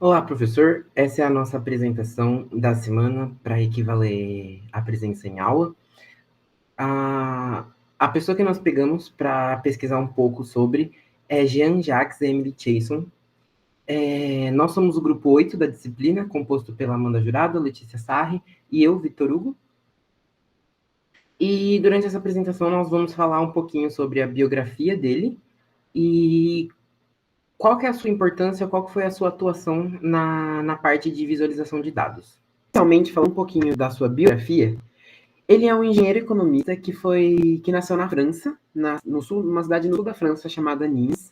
Olá, professor. Essa é a nossa apresentação da semana para equivaler à presença em aula. A pessoa que nós pegamos para pesquisar um pouco sobre é Jean-Jacques Emily Chason. Nós somos o grupo 8 da disciplina, composto pela Amanda Jurado, Letícia Sarri e eu, Vitor Hugo. E durante essa apresentação nós vamos falar um pouquinho sobre a biografia dele e qual que é a sua importância, qual que foi a sua atuação na parte de visualização de dados. Inicialmente, falando um pouquinho da sua biografia, ele é um engenheiro economista que nasceu na França, no sul, numa cidade no sul da França chamada Nimes.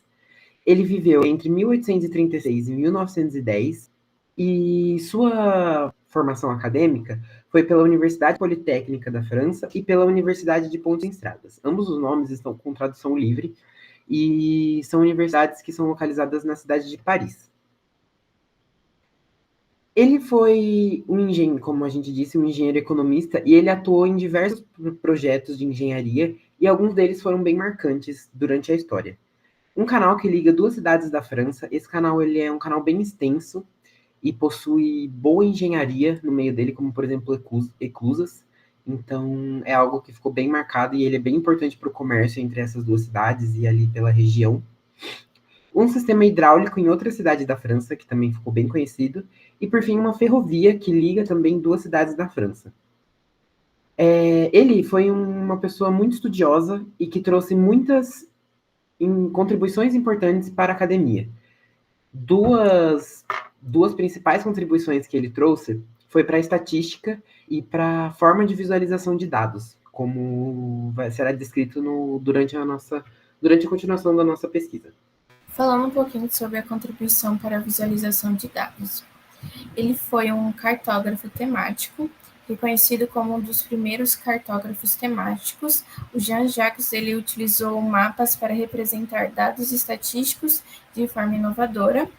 Ele viveu entre 1836 e 1910 e sua formação acadêmica foi pela Universidade Politécnica da França e pela Universidade de Pontes Estradas. Ambos os nomes estão com tradução livre e são universidades que são localizadas na cidade de Paris. Ele foi um engenheiro, como a gente disse, um engenheiro economista, e ele atuou em diversos projetos de engenharia, e alguns deles foram bem marcantes durante a história. Um canal que liga duas cidades da França, esse canal ele é um canal bem extenso e possui boa engenharia no meio dele, como por exemplo eclusas. Então é algo que ficou bem marcado e ele é bem importante para o comércio entre essas duas cidades e ali pela região. Um sistema hidráulico em outra cidade da França, que também ficou bem conhecido, e por fim uma ferrovia que liga também duas cidades da França. Ele foi uma pessoa muito estudiosa e que trouxe muitas contribuições importantes para a academia. Duas principais contribuições que ele trouxe foi para a estatística e para a forma de visualização de dados, como será descrito durante a continuação da nossa pesquisa. Falando um pouquinho sobre a contribuição para a visualização de dados. Ele foi um cartógrafo temático, reconhecido como um dos primeiros cartógrafos temáticos. O Jean-Jacques ele utilizou mapas para representar dados estatísticos de forma inovadora.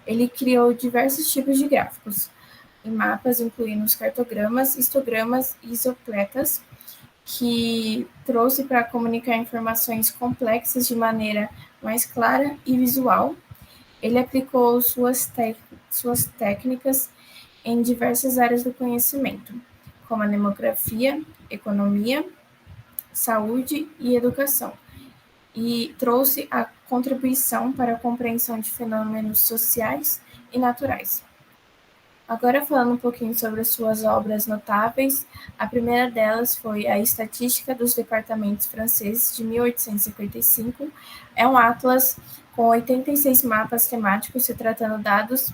Ele criou diversos tipos de gráficos e mapas, incluindo os cartogramas, histogramas e isopletas, que trouxe para comunicar informações complexas de maneira mais clara e visual. Ele aplicou suas técnicas em diversas áreas do conhecimento, como a demografia, economia, saúde e educação, e trouxe a contribuição para a compreensão de fenômenos sociais e naturais. Agora, falando um pouquinho sobre as suas obras notáveis, a primeira delas foi a Estatística dos Departamentos Franceses, de 1855. É um atlas com 86 mapas temáticos, se tratando dados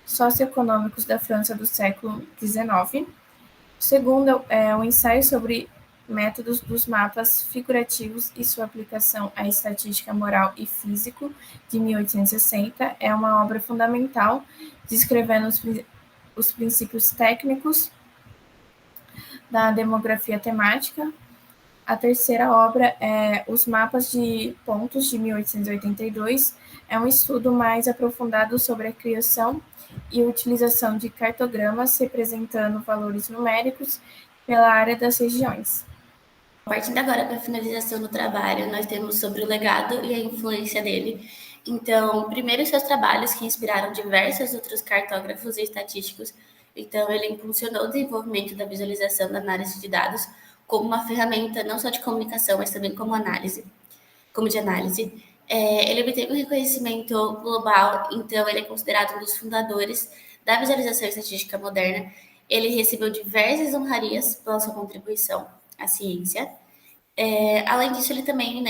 socioeconômicos da França do século XIX. O segundo é um ensaio sobre métodos dos mapas figurativos e sua aplicação à estatística moral e físico, de 1860. É uma obra fundamental, descrevendo os princípios técnicos da demografia temática. A terceira obra é Os Mapas de Pontos, de 1882. É um estudo mais aprofundado sobre a criação e utilização de cartogramas representando valores numéricos pela área das regiões. Partindo agora para a finalização do trabalho, nós temos sobre o legado e a influência dele. Então, primeiro seus trabalhos que inspiraram diversos outros cartógrafos e estatísticos. Então, ele impulsionou o desenvolvimento da visualização da análise de dados como uma ferramenta não só de comunicação, mas também como de análise. Ele obteve um reconhecimento global, então ele é considerado um dos fundadores da visualização estatística moderna. Ele recebeu diversas honrarias pela sua contribuição à ciência. Além disso, ele também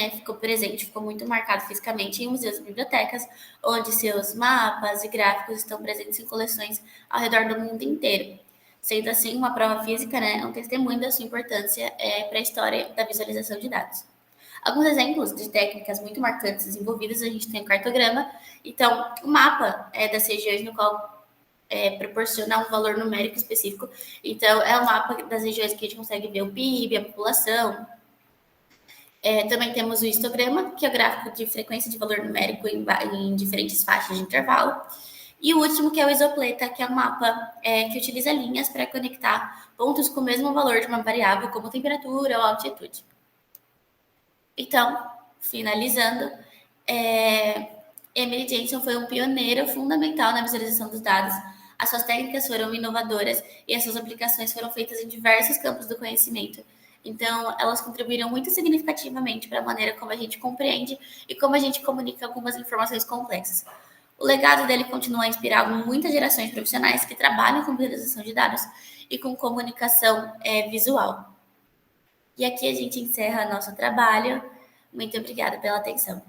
ficou muito marcado fisicamente em museus e bibliotecas, onde seus mapas e gráficos estão presentes em coleções ao redor do mundo inteiro. Sendo assim, uma prova física é um testemunho da sua importância para a história da visualização de dados. Alguns exemplos de técnicas muito marcantes desenvolvidas, a gente tem o cartograma. Então, o mapa das regiões no qual proporciona um valor numérico específico. Então, é o mapa das regiões que a gente consegue ver o PIB, a população. Também temos o histograma, que é o gráfico de frequência de valor numérico em diferentes faixas de intervalo. E o último, que é o isopleta, que é um mapa que utiliza linhas para conectar pontos com o mesmo valor de uma variável, como temperatura ou altitude. Então, finalizando, Emily Jensen foi um pioneiro fundamental na visualização dos dados. As suas técnicas foram inovadoras e as suas aplicações foram feitas em diversos campos do conhecimento. Então, elas contribuíram muito significativamente para a maneira como a gente compreende e como a gente comunica algumas informações complexas. O legado dele continua a inspirar muitas gerações profissionais que trabalham com visualização de dados e com comunicação visual. E aqui a gente encerra nosso trabalho. Muito obrigada pela atenção.